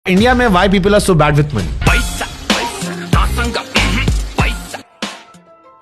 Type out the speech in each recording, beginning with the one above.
India में why people are so bad with money?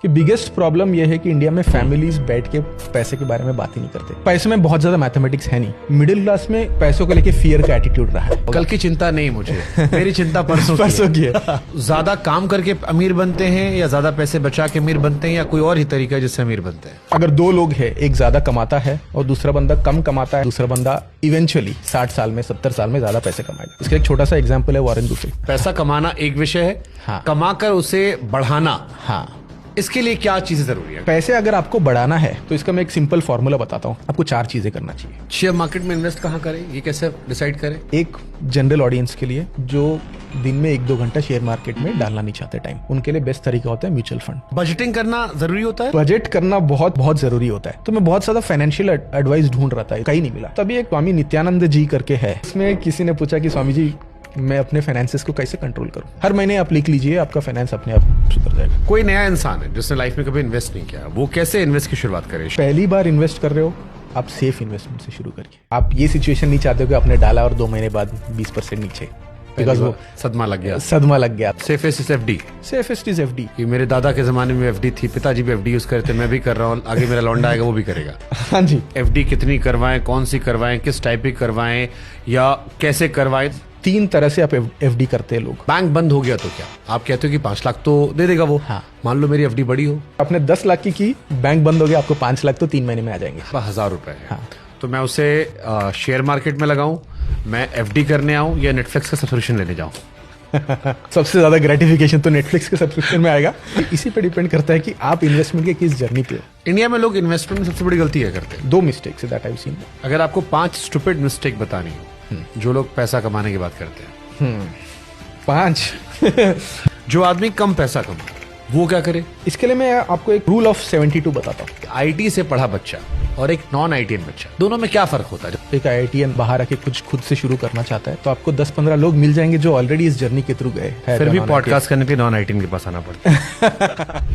कि biggest problem यह है कि इंडिया में फैमिलीज बैठ के पैसे के बारे में बात ही नहीं करते। पैसे में बहुत ज्यादा मैथमेटिक्स है नहीं। मिडिल क्लास में पैसों को लेके फियर का एटीट्यूड रहा है। कल की चिंता नहीं मुझे, मेरी चिंता परसों की है। ज्यादा काम करके अमीर बनते हैं या ज्यादा पैसे बचा के अमीर बनते हैं या कोई और ही तरीका है जिससे अमीर बनते हैं? अगर दो लोग हैं, एक ज्यादा कमाता है और दूसरा बंदा कम कमाता है, दूसरा बंदा इवेंचुअली 60 साल में 70 साल में ज्यादा पैसे कमाएगा। इसका एक छोटा सा एग्जांपल है वॉरेन बफेट। पैसा कमाना एक विषय है, हाँ। कमाकर उसे बढ़ाना, हाँ, इसके लिए क्या चीजें जरूरी है? पैसे अगर आपको बढ़ाना है तो इसका मैं एक सिंपल फॉर्मूला बताता हूँ। आपको 4 चीजें करना चाहिए। शेयर मार्केट में इन्वेस्ट कहाँ करें, ये कैसे डिसाइड करें? एक जनरल ऑडियंस के लिए जो दिन में 1-2 घंटा शेयर मार्केट में डालना नहीं चाहते टाइम, उनके लिए बेस्ट तरीका होता है म्यूचुअल फंड। बजटिंग करना जरूरी होता है? बजट करना बहुत बहुत जरूरी होता है। तो मैं बहुत ज्यादा फाइनेंशियल एडवाइस ढूंढ रहा था, कहीं नहीं मिला। तभी एक स्वामी नित्यानंद जी करके है, इसमें किसी ने पूछा कि स्वामी जी मैं अपने फाइनेंसेस को कैसे कंट्रोल करूं। हर महीने आप लिख लीजिए, आपका फाइनेंस अपने आप सुधर जाएगा। कोई नया इंसान है जिसने लाइफ में कभी इन्वेस्ट नहीं किया, वो कैसे इन्वेस्ट की शुरुआत करे? पहली बार इन्वेस्ट कर रहे हो, आप सेफ इन्वेस्टमेंट से शुरू करिए। आप ये सिचुएशन नहीं चाहते हो कि आपने डाला और 2 महीने बाद 20% नीचे, बिकॉज वो सदमा लग गया। Safest is FD. Safest is FD. कि मेरे दादा के जमाने में एफडी थी, पिताजी भी एफडी यूज करते, मैं भी कर रहा हूँ, आगे मेरा लौंडा आएगा वो भी करेगा। हाँ जी। एफडी कितनी करवाएं, कौन सी करवाएं, किस टाइप की करवाएं या कैसे करवाएं? 3 तरह से आप एफडी करते हैं लोग। बैंक बंद हो गया तो क्या आप कहते हो कि 5 लाख तो दे देगा वो? हाँ। मान लो मेरी एफडी बड़ी हो, आपने 10 लाख की, बैंक बंद हो गया, आपको 5 लाख तो 3 महीने में आ जाएंगे। 1000 रुपए है। हाँ। तो मैं उसे शेयर मार्केट में लगाऊं, मैं एफडी करने आऊं या नेटफ्लिक्स का सब्सक्रिप्शन लेने जाऊं? सबसे ज्यादा ग्रेटिफिकेशन तो नेटफ्लिक्स के सब्सक्रिप्शन में आएगा। इसी पे डिपेंड करता है कि आप इन्वेस्टमेंट के किस जर्नी पे हो। इंडिया में लोग इन्वेस्टमेंट में सबसे बड़ी गलती क्या करते हैं? 2 mistakes that I have seen. अगर आपको 5 स्टूपिड मिस्टेक बतानी हो जो लोग पैसा कमाने की बात करते हैं, 5 जो आदमी कम पैसा कमाए वो क्या करे? इसके लिए मैं आपको एक रूल ऑफ 72 बताता हूँ। आईटी से पढ़ा बच्चा और एक नॉन आईटीएन बच्चा, दोनों में क्या फर्क होता है? एक आईआईटीएन बाहर आके कुछ खुद से शुरू करना चाहता है तो आपको 10-15 लोग मिल जाएंगे जो ऑलरेडी इस जर्नी के थ्रू गए हैं। फिर भी पॉडकास्ट करने के लिए नॉन आईटीएन के पास आना पड़ता है।